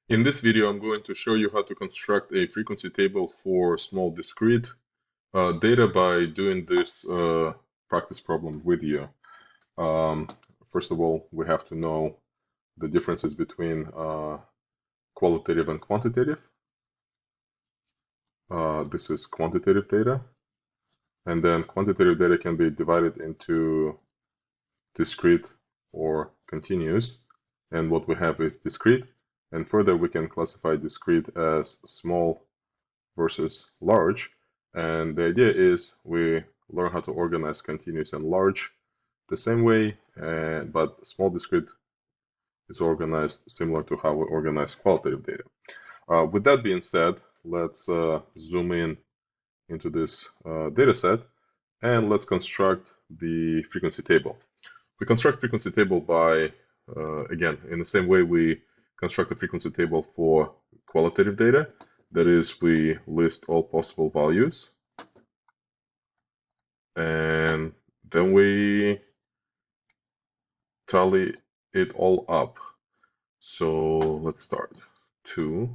In this video, I'm going to show you how to construct a frequency table for small discrete data by doing this practice problem with you. Um, First of all, we have to know the differences between qualitative and quantitative. This is quantitative data. And then quantitative data can be divided into discrete or continuous. And what we have is discrete. And further, we can classify discrete as small versus large. And the idea is we learn how to organize continuous and large the same way, but small discrete is organized similar to how we organize qualitative data. With that being said, let's zoom in into this data set and let's construct the frequency table. We construct frequency table by, again, in the same way we construct a frequency table for qualitative data. That is, we list all possible values, and then we tally it all up. So let's start. 2,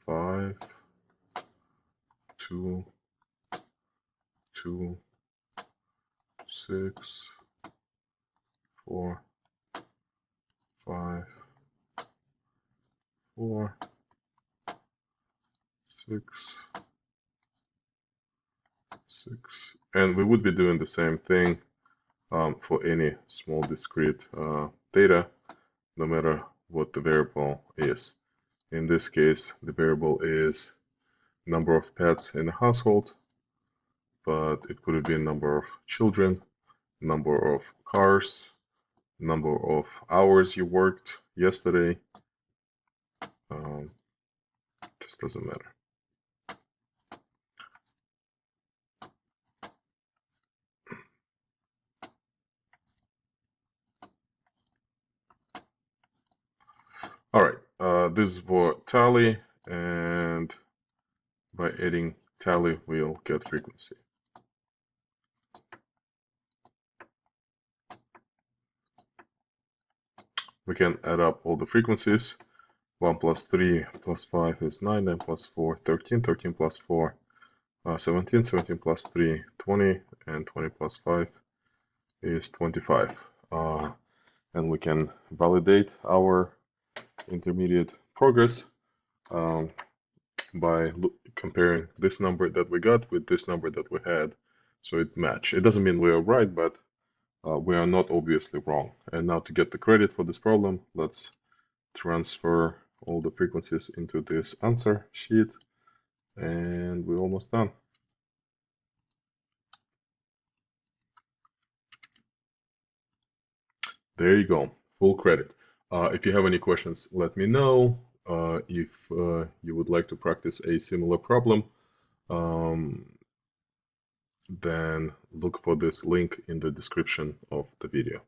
5, 2, 2, 6, 4, 5, 4, 6, 6. And we would be doing the same thing for any small discrete data, no matter what the variable is. In this case, the variable is number of pets in the household, but it could have been number of children, number of cars, number of hours you worked yesterday. Just doesn't matter. All right, this is for tally, and by adding tally, we'll get frequency. We can add up all the frequencies. 1 plus 3 plus 5 is 9, 9 plus 4, 13, 13 plus 4, 17, 17 plus 3, 20, and 20 plus 5 is 25. And we can validate our intermediate progress by comparing this number that we got with this number that we had, so it match. It doesn't mean we are right, but we are not obviously wrong. And now to get the credit for this problem, let's transfer all the frequencies into this answer sheet, and we're almost done. There you go, full credit. If you have any questions, let me know. If you would like to practice a similar problem, then look for this link in the description of the video.